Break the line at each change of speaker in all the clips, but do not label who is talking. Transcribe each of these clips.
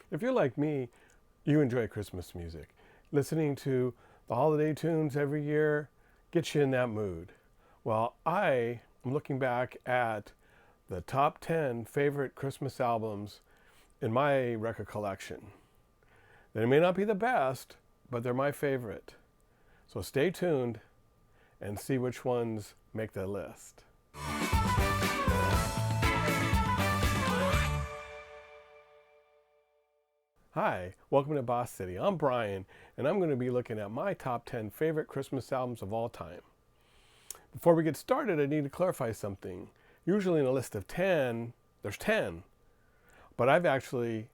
If you're like me, you enjoy Christmas music. Listening to the holiday tunes every year gets you in that mood. Well, I am looking back at the top 10 favorite Christmas albums in my record collection. They may not be the best, but they're my favorite. So stay tuned and see which ones make the list. Hi, welcome to Boss City. I'm Brian, and I'm going to be looking at my top 10 favorite Christmas albums of all time. Before we get started, I need to clarify something. Usually in a list of 10, there's 10, but I've actually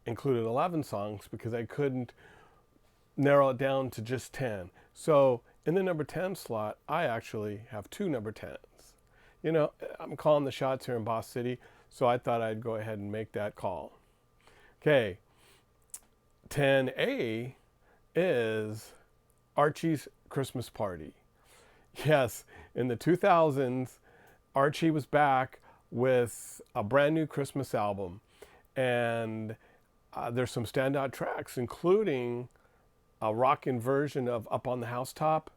included 11 songs because I couldn't narrow it down to just 10. So in the number 10 slot, I actually have two number 10s. You know, I'm calling the shots here in Boss City, so I thought I'd go ahead and make that call. Okay. 10A is Archie's Christmas Party. Yes, in the 2000s, Archie was back with a brand new Christmas album. And there's some standout tracks, including a rockin' version of Up on the Housetop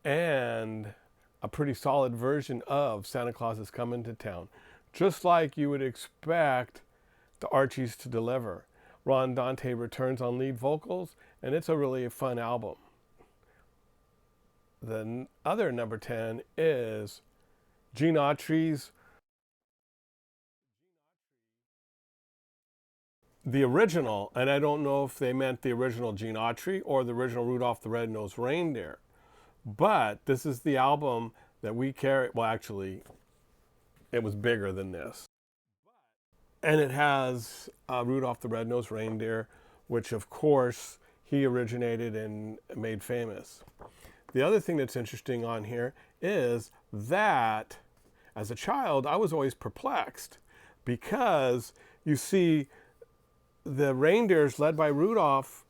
and a pretty solid version of Santa Claus is Coming to Town. Just like you would expect the Archies to deliver. Ron Dante returns on lead vocals, and it's a really fun album. The other number 10 is Gene Autry's the original, and I don't know if they meant the original Gene Autry or the original Rudolph the Red-Nosed Reindeer, but this is the album that we carry. Well, actually, it was bigger than this. And it has Rudolph the Red-Nosed Reindeer, which of course he originated and made famous. The other thing that's interesting on here is that as a child, I was always perplexed because you see the reindeers led by Rudolph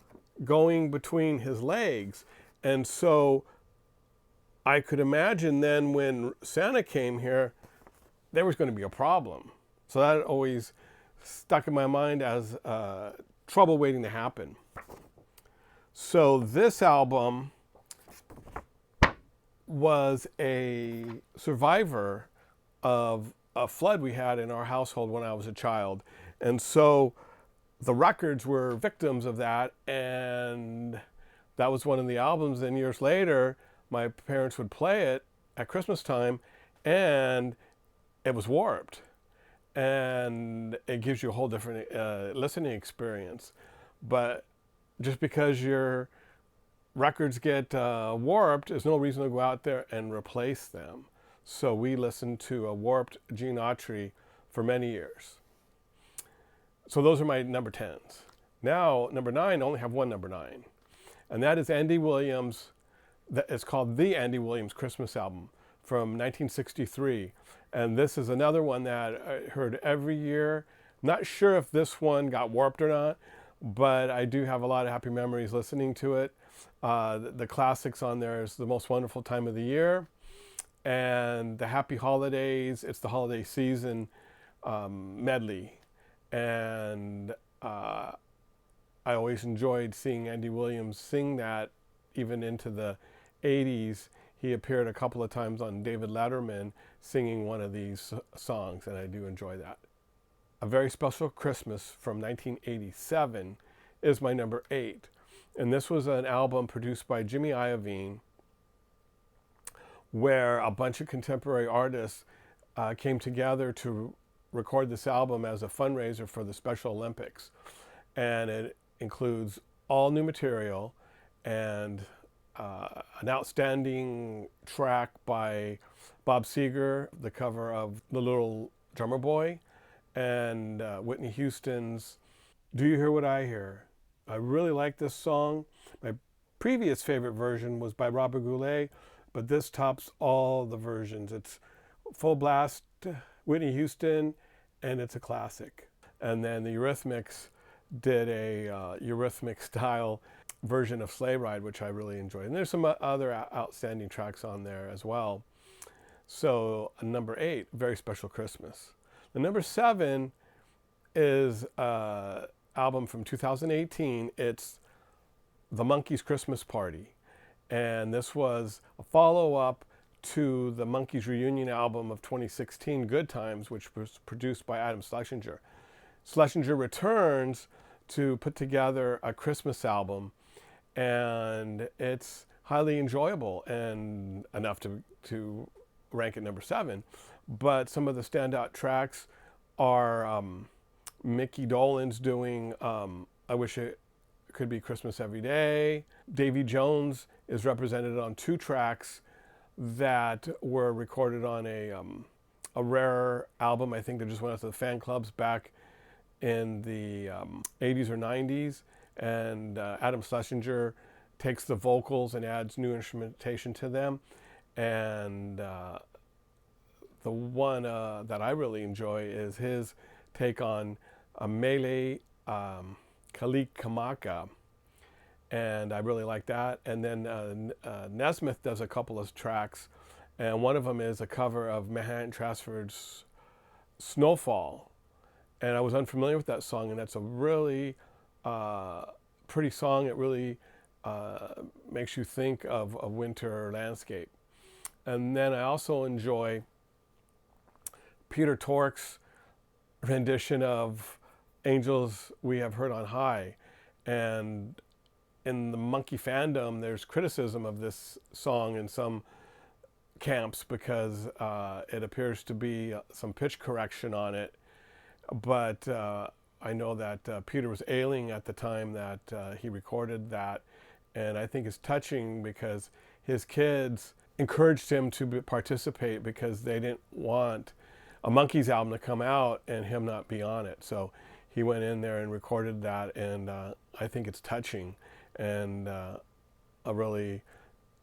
going between his legs. And so I could imagine then when Santa came here, there was going to be a problem. So that always stuck in my mind as trouble waiting to happen. So this album was a survivor of a flood we had in our household when I was a child. And so the records were victims of that. And that was one of the albums. And years later, my parents would play it at Christmas time, and it was warped. And it gives you a whole different listening experience. But just because your records get warped, there's no reason to go out there and replace them. So we listened to a warped Gene Autry for many years. So those are my number 10s. Now, number 9, I only have one number 9. And that is Andy Williams. It's called the Andy Williams Christmas Album from 1963. And this is another one that I heard every year. Not sure if this one got warped or not, but I do have a lot of happy memories listening to it. The classics on there is The Most Wonderful Time of the Year and The Happy Holidays. It's the holiday season medley. And I always enjoyed seeing Andy Williams sing that even into the 80s. He appeared a couple of times on David Letterman singing one of these songs, and I do enjoy that. A Very Special Christmas from 1987 is my number 8. And this was an album produced by Jimmy Iovine where a bunch of contemporary artists came together to record this album as a fundraiser for the Special Olympics. And it includes all new material and an outstanding track by Bob Seger, the cover of The Little Drummer Boy, and Whitney Houston's Do You Hear What I Hear? I really like this song. My previous favorite version was by Robert Goulet, but this tops all the versions. It's full blast Whitney Houston, and it's a classic. And then the Eurythmics did a Eurythmic style version of Sleigh Ride, which I really enjoyed. And there's some other outstanding tracks on there as well. So number 8, Very Special Christmas. The number 7 is a album from 2018. It's the Monkees' Christmas Party. And this was a follow-up to the Monkees reunion album of 2016, Good Times, which was produced by Adam Schlesinger. Schlesinger returns to put together a Christmas album, and it's highly enjoyable and enough to rank at number 7. But some of the standout tracks are Mickey Dolenz doing I Wish It Could Be Christmas Every Day. Davy Jones is represented on 2 tracks that were recorded on a rare album. I think they just went out to the fan clubs back in the 80s or 90s. And Adam Schlesinger takes the vocals and adds new instrumentation to them. And the one that I really enjoy is his take on Mele Kalikimaka. And I really like that. And then Nesmith does a couple of tracks, and one of them is a cover of Manhattan Transfer's Snowfall. And I was unfamiliar with that song, and that's a really pretty song. It really makes you think of a winter landscape. And then I also enjoy Peter Tork's rendition of Angels We Have Heard on High. And in the Monkee fandom, there's criticism of this song in some camps because it appears to be some pitch correction on it. But I know that Peter was ailing at the time that he recorded that. And I think it's touching because his kids encouraged him to participate because they didn't want a Monkees album to come out and him not be on it. So he went in there and recorded that, and I think it's touching and a really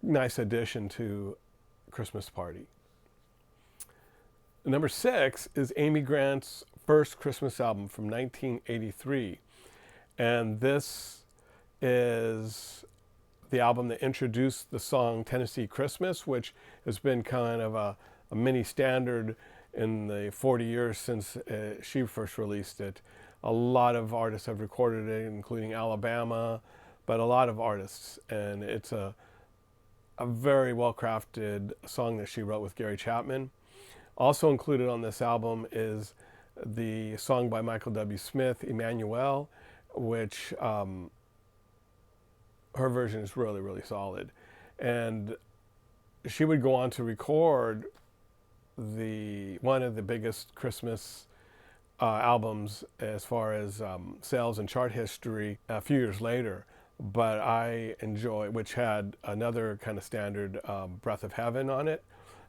nice addition to Christmas Party. Number 6 is Amy Grant's first Christmas album from 1983. And this is the album that introduced the song Tennessee Christmas, which has been kind of a mini standard in the 40 years since she first released it. A lot of artists have recorded it, including Alabama, but a lot of artists. And it's a very well-crafted song that she wrote with Gary Chapman. Also included on this album is the song by Michael W. Smith, Emmanuel, which her version is really, really solid. And she would go on to record one of the biggest Christmas albums as far as sales and chart history a few years later. But I enjoy, which had another kind of standard Breath of Heaven on it,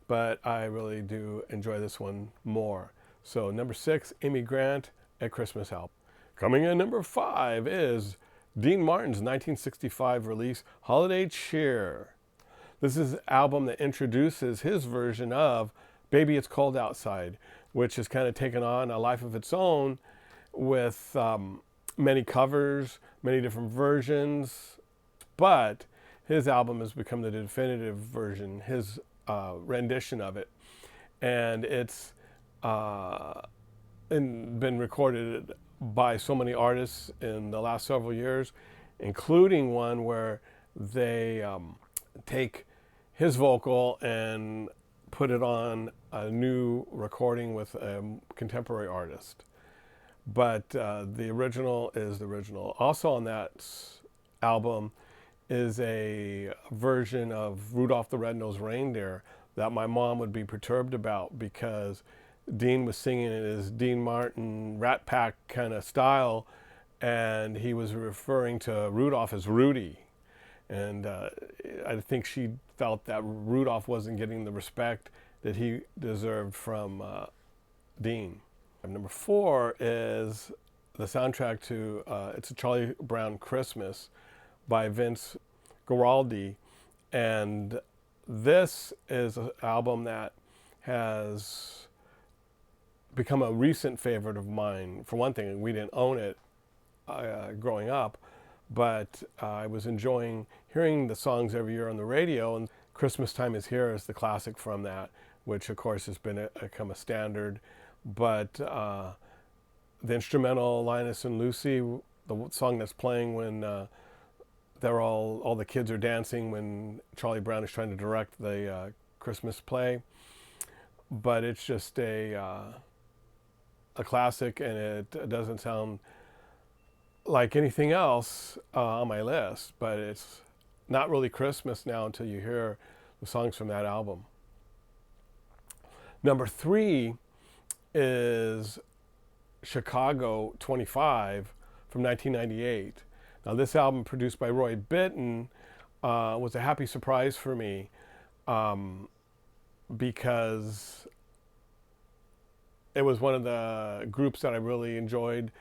but I really do enjoy this one more. So number 6, Amy Grant, A Christmas Album. Coming in number 5 is Dean Martin's 1965 release, Holiday Cheer. This is an album that introduces his version of Baby It's Cold Outside, which has kind of taken on a life of its own with many covers, many different versions, but his album has become the definitive version, his rendition of it. And it's been recorded by so many artists in the last several years, including one where they take his vocal and put it on a new recording with a contemporary artist. But the original is the original. Also on that album is a version of Rudolph the Red-Nosed Reindeer that my mom would be perturbed about because Dean was singing in his Dean Martin Rat Pack kind of style, and he was referring to Rudolph as Rudy. And I think she felt that Rudolph wasn't getting the respect that he deserved from Dean. Number 4 is the soundtrack to It's a Charlie Brown Christmas by Vince Guaraldi. And this is an album that has become a recent favorite of mine. For one thing, we didn't own it growing up, but I was enjoying hearing the songs every year on the radio, and Christmas Time Is Here is the classic from that, which of course has become a standard. But the instrumental Linus and Lucy song that's playing when they're all the kids are dancing when Charlie Brown is trying to direct the Christmas play. But it's just a classic, and it doesn't sound like anything else on my list. But it's not really Christmas now until you hear the songs from that album. Number 3 is Chicago 25 from 1998. Now, this album, produced by Roy Bittan, was a happy surprise for me because it was one of the groups that I really enjoyed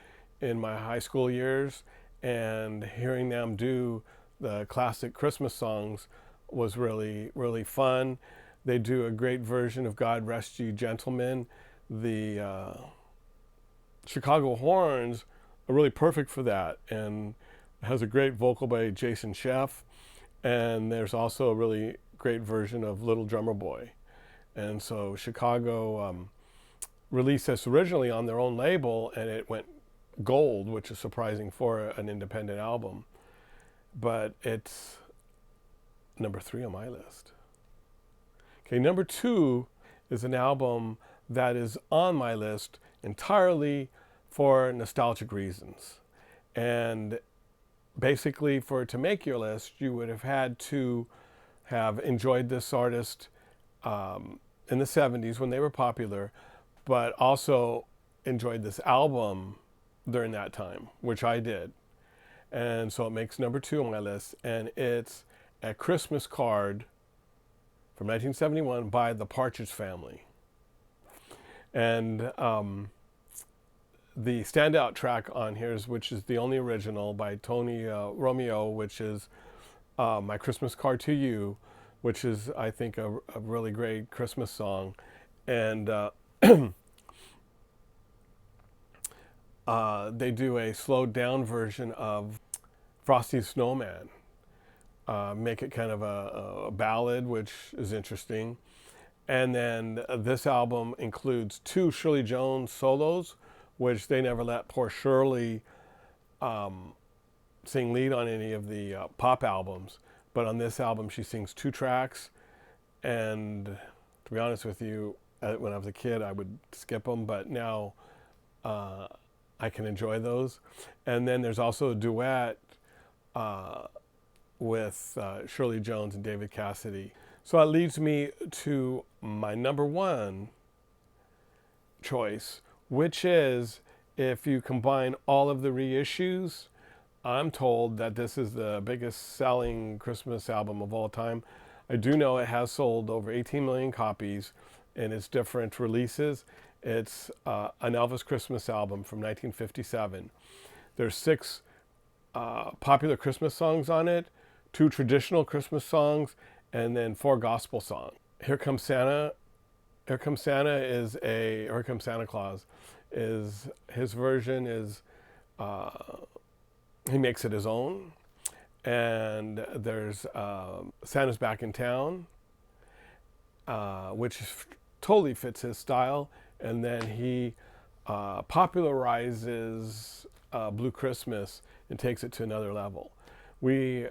in my high school years, and hearing them do the classic Christmas songs was really, really fun. They do a great version of God Rest Ye Gentlemen. The Chicago horns are really perfect for that, and has a great vocal by Jason Scheff. And there's also a really great version of Little Drummer Boy. And so Chicago released this originally on their own label, and it went gold, which is surprising for an independent album. But it's number 3 on my list. Okay, number 2 is an album that is on my list entirely for nostalgic reasons. And basically, to make your list, you would have had to have enjoyed this artist in the 70s when they were popular, but also enjoyed this album during that time, which I did. And so it makes number 2 on my list, and it's A Christmas Card from 1971 by the Partridge Family. And the standout track on here, which is the only original, by Tony Romeo, which is My Christmas Card to You, which is, I think, a really great Christmas song. And they do a slowed down version of Frosty the Snowman. Make it kind of a ballad, which is interesting. And then this album includes 2 Shirley Jones solos, which they never let poor Shirley sing lead on any of the pop albums. But on this album, she sings 2 tracks. And to be honest with you, when I was a kid, I would skip them, but now I can enjoy those. And then there's also a duet with Shirley Jones and David Cassidy. So that leads me to my number 1 choice, which is, if you combine all of the reissues, I'm told that this is the biggest selling Christmas album of all time. I do know it has sold over 18 million copies in its different releases. It's an Elvis Christmas album from 1957. There's 6 popular Christmas songs on it, 2 traditional Christmas songs, and then 4 gospel songs. Here Comes Santa. Here Comes Santa Claus is, his version is, he makes it his own. And there's Santa's Back in Town, which totally fits his style. And then he popularizes Blue Christmas and takes it to another level. We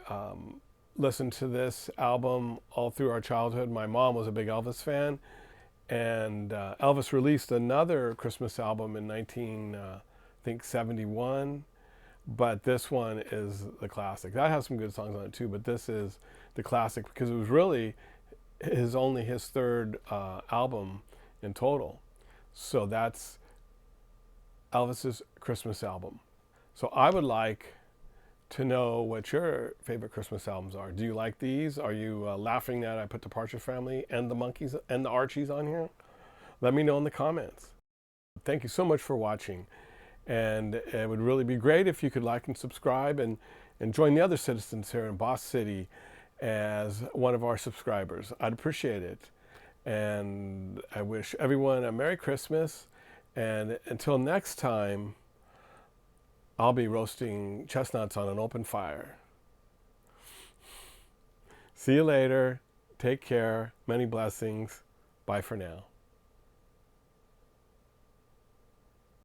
listened to this album all through our childhood. My mom was a big Elvis fan, and Elvis released another Christmas album in 1971, but this one is the classic. That has some good songs on it too, but this is the classic because it was really his 3rd album in total. So that's Elvis's Christmas album. So I would like to know what your favorite Christmas albums are. Do you like these? Are you laughing that I put the Partridge Family and the Monkees and the Archies on here? Let me know in the comments. Thank you so much for watching. And it would really be great if you could like and subscribe and join the other citizens here in Boss City as one of our subscribers. I'd appreciate it. And I wish everyone a Merry Christmas. And until next time, I'll be roasting chestnuts on an open fire. See you later. Take care. Many blessings. Bye for now.